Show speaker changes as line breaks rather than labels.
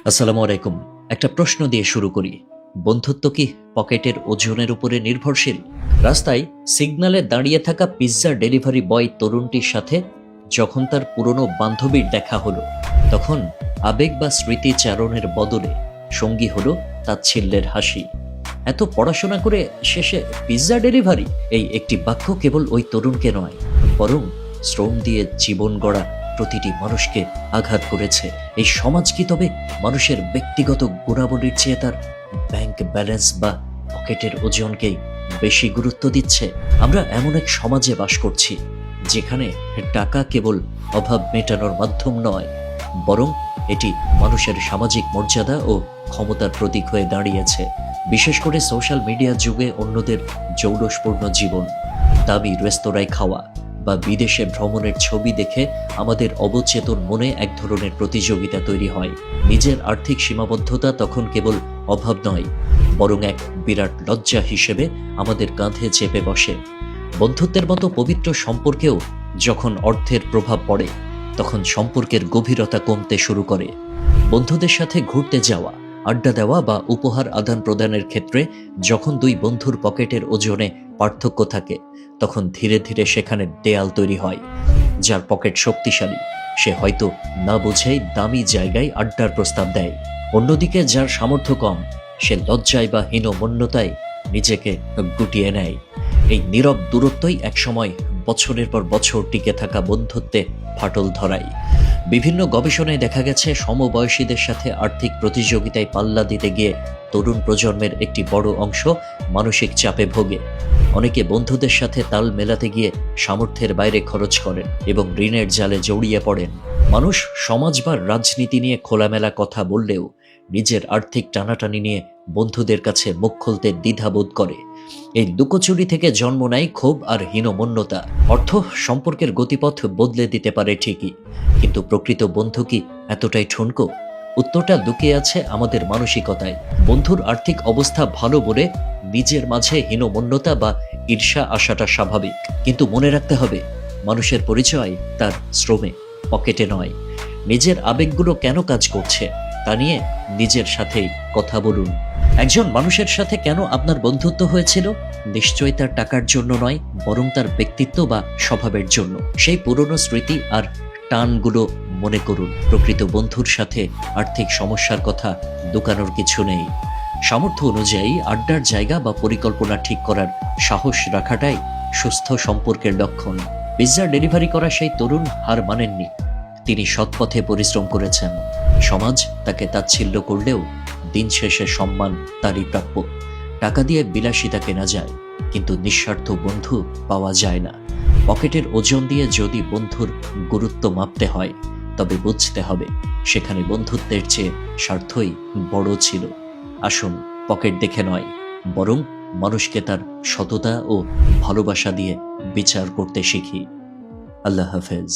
আসসালামু আলাইকুম। একটা প্রশ্ন দিয়ে শুরু করি। বন্ধুত্ব কি পকেটের ওজনের উপরে নির্ভরশীল? রাস্তায় সিগন্যালে দাঁড়িয়ে থাকা পিৎজা ডেলিভারি বয় তরুণটির সাথে যখন তার পুরনো বান্ধবীর দেখা হলো, তখন আবেগ বা স্মৃতিচারণের বদলে সঙ্গী হলো তাচ্ছিল্যের হাসি। এত পড়াশোনা করে শেষে পিৎজা ডেলিভারি, এই একটি বাক্য কেবল ওই তরুণকে নয়, বরং শ্রম দিয়ে জীবন গড়া প্রতিটি মানুষকে আঘাত করেছে। এই সমাজ কি তবে মানুষের ব্যক্তিগত গুণাবলীর চেয়ে তার ব্যাংক ব্যালেন্স বা পকেটের ওজনকেই বেশি গুরুত্ব দিচ্ছে? আমরা এমন এক সমাজে বাস করছি যেখানে টাকা কেবল অভাব মেটানোর মাধ্যম নয়, বরং এটি মানুষের সামাজিক মর্যাদা ও ক্ষমতার প্রতীক হয়ে দাঁড়িয়েছে। বিশেষ করে সোশ্যাল মিডিয়া যুগে অন্যদের জৌলসপূর্ণ জীবন, দামি রেস্তোরাঁয় খাওয়া বা বিদেশে ভ্রমণের ছবি দেখে আমাদের অবচেতন মনে এক ধরনের প্রতিযোগিতা তৈরি হয়। নিজের আর্থিক সীমাবদ্ধতা তখন কেবল অভাব নয়, বরং এক বিরাট লজ্জা হিসেবে আমাদের কাঁধে চেপে বসে। বন্ধুত্বের মতো পবিত্র সম্পর্কেও যখন অর্থের প্রভাব পড়ে, তখন সম্পর্কের গভীরতা কমতে শুরু করে। বন্ধুদের সাথে ঘুরতে যাওয়া, আড্ডা দেওয়া বা উপহার আদান প্রদানের ক্ষেত্রে যখন দুই বন্ধুর পকেটের ওজনে পার্থক্য থাকে, তখন ধীরে ধীরে সেখানে দেয়াল তৈরি হয়। যার পকেট শক্তিশালী, সে হয়তো না বুঝেই দামি জায়গায় আড্ডার প্রস্তাব দেয়। অন্যদিকে যার সামর্থ্য কম, সে লজ্জায় বা হীনমন্যতায় নিজেকে গুটিয়ে নেয়। এই নীরব দূরত্বই একসময় বছরের পর বছর টিকে থাকা বন্ধুত্বে ফাটল ধরায়। বিভিন্ন গবেষণায় দেখা গেছে, সমবয়সীদের সাথে আর্থিক প্রতিযোগিতায় পাল্লা দিতে গিয়ে তরুণ প্রজন্মের একটি বড় অংশ মানসিক চাপে ভোগে। অনেকে বন্ধুদের সাথে তাল মেলাতে গিয়ে সামর্থ্যের বাইরে খরচ করেন এবং ঋণের জালে জড়িয়ে পড়েন। মানুষ সমাজ বা রাজনীতি নিয়ে খোলামেলা কথা বললেও নিজের আর্থিক টানাটানি নিয়ে বন্ধুদের কাছে মুখ খুলতে দ্বিধাবোধ করে। এই লুকোচুরি থেকে জন্ম নেয় ক্ষোভ আর হীনমন্যতা। অর্থ সম্পর্কের গতিপথ বদলে দিতে পারে ঠিকই, কিন্তু প্রকৃত বন্ধু কি এতটাই ঠুনকো? উত্তরটা লুকিয়ে আছে আমাদের মানসিকতায়। বন্ধুর আর্থিক অবস্থা ভালো বলে নিজের মাঝে হীনমন্যতা বা ঈর্ষা আসাটা স্বাভাবিক, কিন্তু মনে রাখতে হবে, মানুষের পরিচয় তার শ্রমে, পকেটে নয়। নিজের আবেগগুলো কেন কাজ করছে তা নিয়ে নিজের সাথেই কথা বলুন। একজন মানুষের সাথে কেন আপনার বন্ধুত্ব হয়েছিল? নিশ্চয়ই তার টাকার জন্য নয়, বরং তার ব্যক্তিত্ব বা স্বভাবের জন্য। সেই পুরনো স্মৃতি আর টানগুলো মনে করুন। প্রকৃত বন্ধুর সাথে আর্থিক সমস্যার কথা লুকানোর কিছু নেই। সামর্থ্য অনুযায়ী আড্ডার জায়গা বা পরিকল্পনা ঠিক করার সাহস রাখাটাই সুস্থ সম্পর্কের লক্ষণ। পিৎজা ডেলিভারি করা সেই তরুণ হার মানেননি। তিনি সৎপথে পরিশ্রম করেছেন। সমাজ তাকে তাচ্ছিল্য করলেও দিন শেষে সম্মান তারই প্রাপ্য। টাকা দিয়ে বিলাসিতা কেনা যায়, কিন্তু নিঃস্বার্থ বন্ধু পাওয়া যায় না। পকেটের ওজন দিয়ে যদি বন্ধুর গুরুত্ব মাপতে হয়, তবে বুঝতে হবে সেখানে বন্ধুত্বের চেয়ে স্বার্থই বড় ছিল। আসুন, পকেট দেখে নয়, বরং মানুষকে তার সততা ও ভালোবাসা দিয়ে বিচার করতে শিখি। আল্লাহ হাফেজ।